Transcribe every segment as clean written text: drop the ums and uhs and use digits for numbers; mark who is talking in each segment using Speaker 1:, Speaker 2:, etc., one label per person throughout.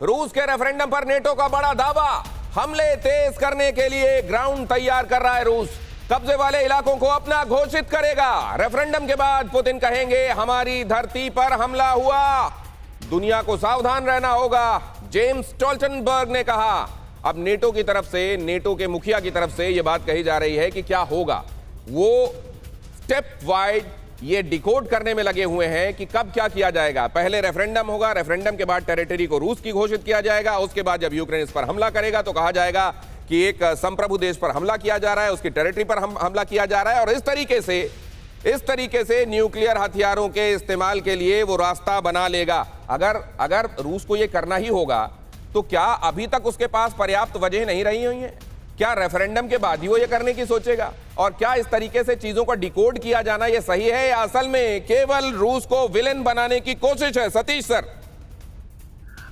Speaker 1: रूस के रेफरेंडम पर नेटो का बड़ा दावा, हमले तेज करने के लिए ग्राउंड तैयार कर रहा है रूस। कब्जे वाले इलाकों को अपना घोषित करेगा। रेफरेंडम के बाद पुतिन कहेंगे हमारी धरती पर हमला हुआ, दुनिया को सावधान रहना होगा, जेम्स स्टोल्टनबर्ग ने कहा। अब नेटो की तरफ से, नेटो के मुखिया की तरफ से यह बात कही जा रही है कि क्या होगा, वो स्टेप वाइज ये डिकोड करने में लगे हुए हैं कि कब क्या किया जाएगा। पहले रेफरेंडम होगा, रेफरेंडम के बाद टेरिटरी को रूस की घोषित किया जाएगा, उसके बाद जब यूक्रेन इस पर हमला करेगा तो कहा जाएगा कि एक संप्रभु देश पर हमला किया जा रहा है, उसकी टेरिटरी पर हमला किया जा रहा है, और इस तरीके से न्यूक्लियर हथियारों के इस्तेमाल के लिए वो रास्ता बना लेगा। अगर रूस को ये करना ही होगा तो क्या अभी तक उसके पास पर्याप्त वजह नहीं रही हुई है? क्या रेफरेंडम के बाद ही वो ये करने की सोचेगा? और क्या इस तरीके से चीजों का डिकोड किया जाना ये सही है, या असल में केवल रूस को विलेन बनाने की कोशिश है? सतीश सर।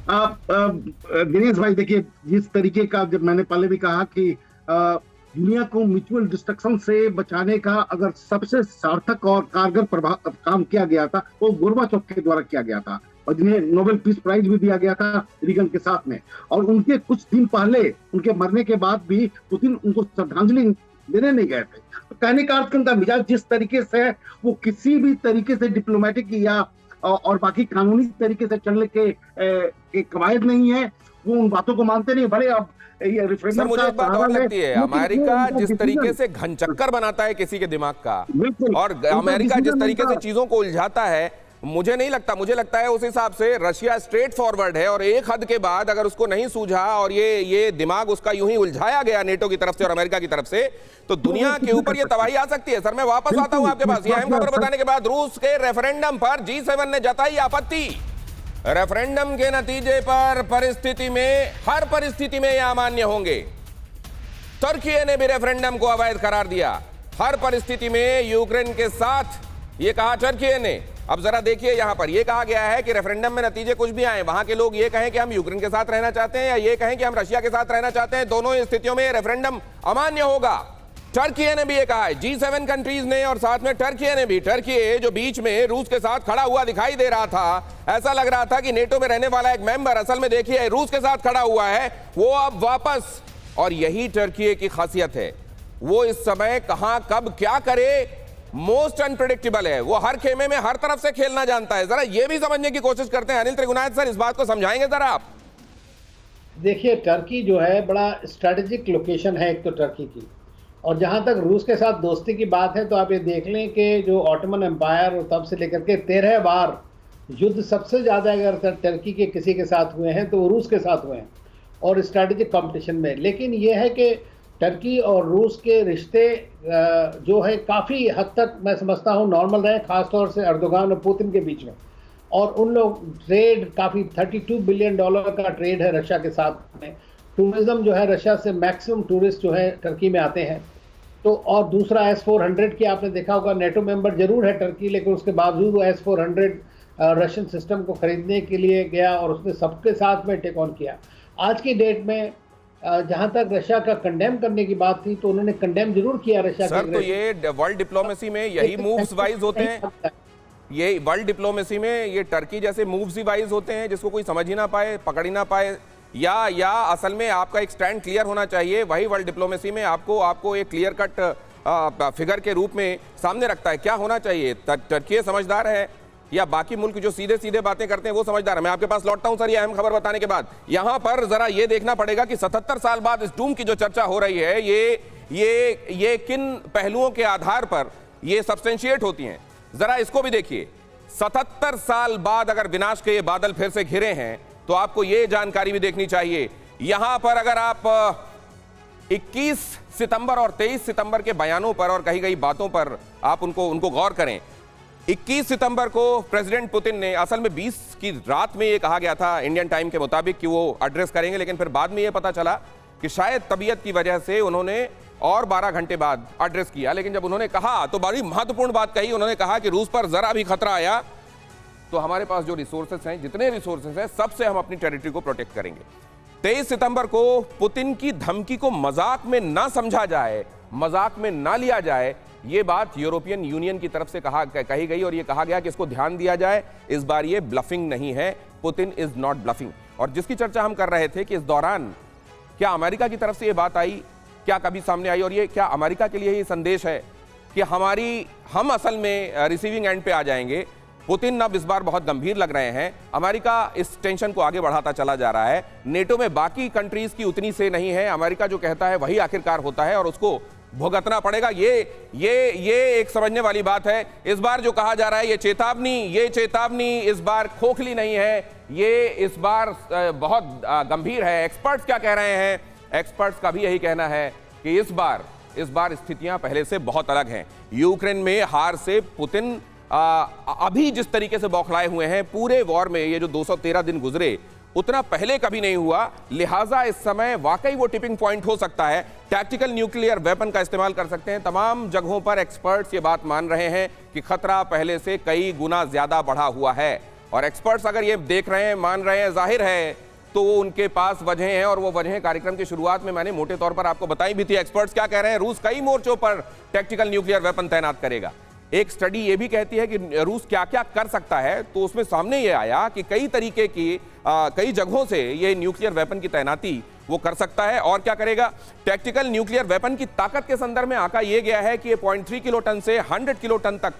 Speaker 2: दिनेश भाई, देखिए, जिस तरीके का, जब मैंने पहले भी कहा कि दुनिया को म्यूचुअल डिस्ट्रक्शन से बचाने का अगर सबसे सार्थक और कारगर काम किया गया था वो गोर्बाचोव के द्वारा किया गया था, और जिन्हें नोबेल पीस प्राइज भी दिया गया था रीगन के साथ में। और उनके कुछ दिन पहले, उनके मरने के बाद भी पुतिन उनको श्रद्धांजलि देने नहीं गए थे। तो कहने का अर्थ उनका मिजाज जिस तरीके से है, वो किसी भी तरीके से डिप्लोमेटिक या और बाकी कानूनी तरीके से चलने के कवायद नहीं है। वो उन बातों को मानते नहीं। भले अब ये
Speaker 1: सर, मुझे एक बात और लगती है, अमेरिका जिस तरीके से घनचक्कर बनाता है किसी के दिमाग का, और अमेरिका जिस तरीके से चीजों को उलझाता है, मुझे नहीं लगता, मुझे लगता है उस हिसाब से रशिया स्ट्रेट फॉरवर्ड है, और एक हद के बाद अगर उसको नहीं सूझा और ये दिमाग उसका यूं ही उलझाया गया नेटो की तरफ से और अमेरिका की तरफ से, तो दुनिया के ऊपर ये तबाही आ सकती है। सर, मैं वापस आता हूं आपके पास। ये अहम खबर बताने के बाद रूस के रेफरेंडम पर G7 ने जताई आपत्ति। रेफरेंडम के नतीजे पर हर परिस्थिति में यह अमान्य होंगे। तुर्की ने भी रेफरेंडम को अवैध करार दिया। हर परिस्थिति में यूक्रेन के साथ, ये कहा तुर्की ने। अब जरा देखिए, यहां पर यह कहा गया है कि रेफरेंडम में नतीजे कुछ भी आए, वहां के लोग ये कहें कि हम यूक्रेन के साथ रहना चाहते हैं या ये कहें कि हम रशिया के साथ रहना चाहते हैं, दोनों स्थितियों में रेफरेंडम अमान्य होगा। तुर्की ने भी ये कहा है, G7 कंट्रीज ने, और साथ में तुर्की ने भी। तुर्की जो बीच में रूस के साथ खड़ा हुआ दिखाई दे रहा था, ऐसा लग रहा था कि नेटो में रहने वाला एक मेंबर, असल में देखिए रूस के साथ खड़ा हुआ है, वो अब वापस। और यही तुर्की की खासियत है, वो इस समय कहां कब क्या करे, मोस्ट अनप्रेडिक्टेबल है। वो हर खेमे में हर तरफ से खेलना जानता है। जरा ये भी समझने की कोशिश करते हैं। अनिल त्रिगुनायत सर, इस बात को समझाएंगे जरा आप?
Speaker 3: देखिए, तुर्की जो है बड़ा स्ट्रेटेजिक लोकेशन है एक तो तुर्की की, और जहां तक रूस के साथ दोस्ती की बात है तो आप ये देख लें कि जो ऑटोमन एम्पायर, और तब से लेकर के 13 बार युद्ध सबसे ज़्यादा अगर तुर्की के किसी के साथ हुए हैं तो वो रूस के साथ हुए हैं, और स्ट्रेटेजिक कंपटीशन में। लेकिन ये है कि तुर्की और रूस के रिश्ते जो है काफ़ी हद तक मैं समझता हूँ नॉर्मल रहे, ख़ासतौर से अर्दोगान और पुतिन के बीच में। और उन लोग ट्रेड काफ़ी $32 बिलियन का ट्रेड है रशिया के साथ में। टूरिज़्म जो है, रशिया से मैक्सिमम टूरिस्ट जो है तुर्की में आते हैं। तो और दूसरा S-400 की आपने देखा होगा, नेटो मेंबर जरूर है तुर्की, लेकिन उसके बावजूद वो S-400 रशियन सिस्टम को खरीदने के लिए गया और उसने सबके साथ में टेक ऑन किया। आज की डेट में जहां तक रशिया का कंडेम करने की बात थी तो उन्होंने कंडेम जरूर किया रशिया
Speaker 1: सर। तो ये वर्ल्ड डिप्लोमेसी में यही मूव्स वाइज होते हैं, ये वर्ल्ड डिप्लोमेसी में ये टर्की जैसे मूव्स ही वाइज होते हैं जिसको कोई समझ ही ना पाए, पकड़ ही ना पाए, या असल में आपका एक स्टैंड क्लियर होना चाहिए। वही वर्ल्ड डिप्लोमेसी में आपको एक क्लियर कट फिगर के रूप में सामने रखता है। क्या होना चाहिए? टर्की समझदार है या बाकी मुल्क जो सीधे सीधे बातें करते हैं वो समझदार है? मैं आपके पास लौटता हूं सर, ये अहम खबर बताने के बाद। यहां पर जरा ये देखना पड़ेगा कि 77 साल बाद इस डूम की जो चर्चा हो रही है, ये किन पहलुओं के आधार पर ये सब्सटेंशिएट होती हैं, जरा इसको भी देखिए। 77 साल बाद अगर विनाश के ये बादल फिर से घिरे हैं तो आपको ये जानकारी भी देखनी चाहिए। यहां पर अगर आप 21 सितंबर और 23 सितंबर के बयानों पर और कही गई बातों पर आप उनको गौर करें। 21 सितंबर को प्रेसिडेंट पुतिन ने, असल में 20 की रात में ये कहा गया था इंडियन टाइम के मुताबिक कि वो एड्रेस करेंगे, लेकिन फिर बाद में ये पता चला कि शायद तबीयत की वजह से उन्होंने और 12 घंटे बाद एड्रेस किया। लेकिन जब उन्होंने कहा तो बड़ी महत्वपूर्ण बात कही, उन्होंने कहा कि रूस पर जरा भी खतरा आया तो हमारे पास जो रिसोर्सेस हैं, जितने रिसोर्सेस हैं, सबसे हम अपनी टेरिटरी को प्रोटेक्ट करेंगे। 23 सितंबर को पुतिन की धमकी को मजाक में ना समझा जाए, मजाक में ना लिया जाए, ये बात यूरोपियन यूनियन की तरफ से कही गई, और ये कहा गया कि इसको ध्यान दिया जाए, इस बार ये ब्लफिंग नहीं है, पुतिन इज नॉट ब्लफिंग। और जिसकी चर्चा हम कर रहे थे कि इस दौरान क्या अमेरिका की तरफ से ये बात आई, क्या कभी सामने आई, और ये क्या अमेरिका के लिए ही संदेश है कि हम असल में रिसीविंग एंड पे आ जाएंगे। पुतिन अब इस बार बहुत गंभीर लग रहे हैं, अमेरिका इस टेंशन को आगे बढ़ाता चला जा रहा है। नेटो में बाकी कंट्रीज की उतनी से नहीं है, अमेरिका जो कहता है वही आखिरकार होता है और उसको भुगतना पड़ेगा। ये एक समझने वाली बात है। इस बार जो कहा जा रहा है ये चेतावनी इस बार खोखली नहीं है, ये इस बार बहुत गंभीर है। एक्सपर्ट्स क्या कह रहे हैं? एक्सपर्ट्स का भी यही कहना है कि इस बार स्थितियां पहले से बहुत अलग हैं। यूक्रेन में हार से पुतिन अभी जिस तरीके से बौखलाए हुए हैं, पूरे वॉर में ये जो 213 दिन गुजरे उतना पहले कभी नहीं हुआ, लिहाजा इस समय वाकई वो टिपिंग पॉइंट हो सकता है। टैक्टिकल न्यूक्लियर वेपन का इस्तेमाल कर सकते हैं। तमाम जगहों पर एक्सपर्ट्स ये बात मान रहे हैं कि खतरा पहले से कई गुना ज्यादा बढ़ा हुआ है, और एक्सपर्ट्स अगर ये देख रहे हैं, मान रहे हैं, जाहिर है तो उनके पास वजह हैं, और वो वजह कार्यक्रम की शुरुआत में मैंने मोटे तौर पर आपको बताई भी थी। एक्सपर्ट्स क्या कह रहे हैं? रूस कई मोर्चों पर टैक्टिकल न्यूक्लियर वेपन तैनात करेगा। एक स्टडी ये भी कहती है कि रूस क्या क्या कर सकता है, तो उसमें सामने ये आया कि कई तरीके की कई जगहों से ये न्यूक्लियर वेपन की तैनाती वो कर सकता है। और क्या करेगा? टैक्टिकल न्यूक्लियर वेपन की ताकत के संदर्भ में आंका ये गया है कि ये 0.3 किलोटन से 100 किलोटन तक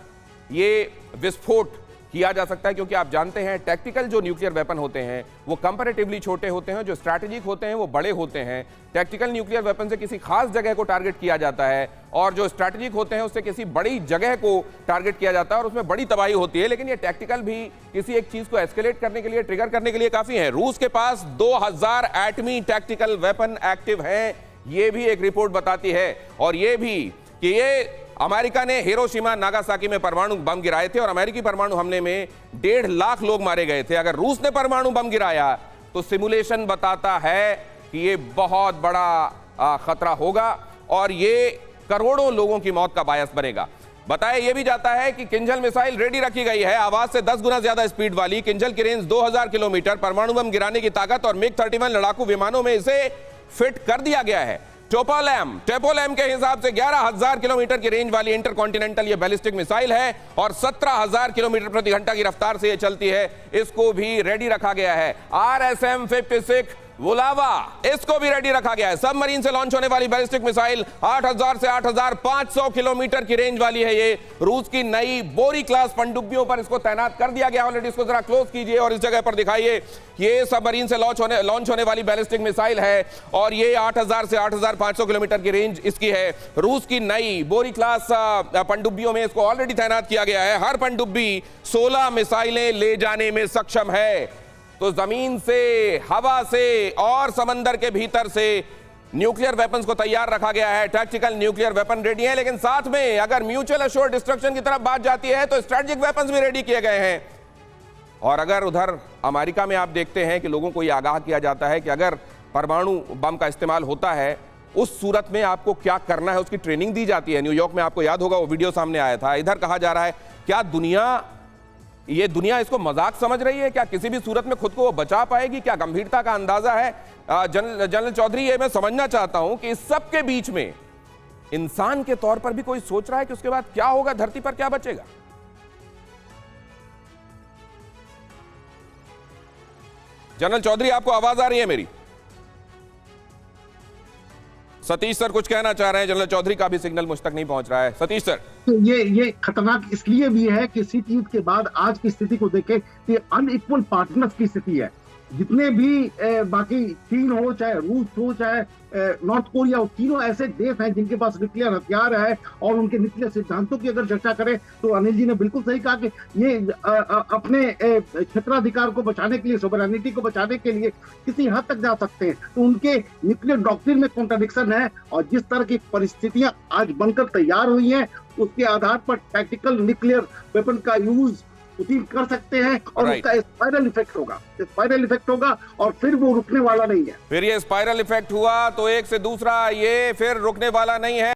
Speaker 1: ये विस्फोट किया जा सकता है, क्योंकि आप जानते हैं टैक्टिकल जो न्यूक्लियर वेपन होते हैं वो कंपैरेटिवली छोटे होते हैं, जो स्ट्रैटेजिक होते हैं वो बड़े होते हैं। टैक्टिकल न्यूक्लियर वेपन से किसी खास जगह को टारगेट किया जाता है, और जो स्ट्रैटेजिक होते हैं उससे किसी बड़ी जगह को टारगेट किया जाता है और उसमें बड़ी तबाही होती है। लेकिन ये टैक्टिकल भी किसी एक चीज को एस्केलेट करने के लिए, ट्रिगर करने के लिए काफी है। रूस के पास 2000 एटमी टैक्टिकल वेपन एक्टिव हैं, ये भी एक रिपोर्ट बताती है। और ये भी कि ये अमेरिका ने हिरोशिमा नागासाकी में परमाणु बम गिराए थे और अमेरिकी परमाणु हमले में 1.5 लाख लोग मारे गए थे। अगर रूस ने परमाणु बम गिराया तो सिमुलेशन बताता है कि ये बहुत बड़ा खतरा होगा और ये करोड़ों लोगों की मौत का बायस बनेगा। बताया यह भी जाता है कि किंजल मिसाइल रेडी रखी गई है, आवाज से 10 गुना ज्यादा स्पीड वाली। किंजल की रेंज 2000 किलोमीटर, परमाणु बम गिराने की ताकत, और मिग 31 लड़ाकू विमानों में इसे फिट कर दिया गया है। टेपोलैम के हिसाब से 11,000 किलोमीटर की रेंज वाली इंटरकॉन्टिनेंटल ये बैलिस्टिक मिसाइल है और 17,000 किलोमीटर प्रति घंटा की रफ्तार से ये चलती है। इसको भी रेडी रखा गया है। RSM-56 वुलावा, इसको भी रेडी रखा गया है। सबमरीन से लॉन्च होने वाली बैलिस्टिक मिसाइल 8,000 से 8,500 किलोमीटर की रेंज वाली है। ये रूस की नई बोरी क्लास पनडुब्बियों पर इसको तैनात कर दिया गया ऑलरेडी। इसको जरा क्लोज कीजिए और इस जगह पर दिखाइए। ये सबमरीन से लॉन्च होने वाली बैलिस्टिक मिसाइल है और ये 8,000 से 8,500 किलोमीटर की रेंज इसकी है। रूस की नई बोरी क्लास पनडुब्बियों में इसको ऑलरेडी तैनात किया गया है। हर पनडुब्बी 16 मिसाइलें ले जाने में सक्षम है। तो जमीन से, हवा से और समंदर के भीतर से न्यूक्लियर वेपन्स को तैयार रखा गया है। टैक्टिकल न्यूक्लियर वेपन रेडी है, लेकिन साथ में अगर म्यूचुअल अश्योर्ड डिस्ट्रक्शन की तरफ बात जाती है तो स्ट्रेटेजिक वेपन्स भी रेडी किए गए हैं। और अगर उधर अमेरिका में आप देखते हैं कि लोगों को यह आगाह किया जाता है कि अगर परमाणु बम का इस्तेमाल होता है उस सूरत में आपको क्या करना है, उसकी ट्रेनिंग दी जाती है। न्यूयॉर्क में आपको याद होगा वो वीडियो सामने आया था। इधर कहा जा रहा है क्या ये दुनिया इसको मजाक समझ रही है? क्या किसी भी सूरत में खुद को वो बचा पाएगी? क्या गंभीरता का अंदाजा है? जनरल चौधरी, ये मैं समझना चाहता हूं कि इस सब के बीच में इंसान के तौर पर भी कोई सोच रहा है कि उसके बाद क्या होगा, धरती पर क्या बचेगा? जनरल चौधरी, आपको आवाज आ रही है मेरी? सतीश सर कुछ कहना चाह रहे हैं। जनरल चौधरी का भी सिग्नल मुझ तक नहीं पहुंच रहा है। सतीश सर,
Speaker 2: तो ये खतरनाक इसलिए भी है कि इसी चीज के बाद आज की स्थिति को देखें कि अनइक्वल पार्टनर्स की स्थिति है। जितने भी बाकी चीन हो, चाहे रूस हो, चाहे नॉर्थ कोरिया हो, तीनों ऐसे देश हैं जिनके पास न्यूक्लियर हथियार है और उनके न्यूक्लियर सिद्धांतों की अगर चर्चा करें तो अनिल जी ने बिल्कुल सही कहा कि ये अपने क्षेत्राधिकार को बचाने के लिए, सोवरेनिटी को बचाने के लिए किसी हद तक जा सकते हैं। तो उनके न्यूक्लियर डॉक्ट्रिन में कॉन्ट्राडिक्शन है और जिस तरह की परिस्थितियां आज बनकर तैयार हुई हैं उसके आधार पर टैक्टिकल न्यूक्लियर वेपन का यूज पुतिन कर सकते हैं और उसका स्पाइरल इफेक्ट होगा और फिर वो रुकने वाला नहीं है।
Speaker 1: फिर ये स्पाइरल इफेक्ट हुआ तो एक से दूसरा ये फिर रुकने वाला नहीं है।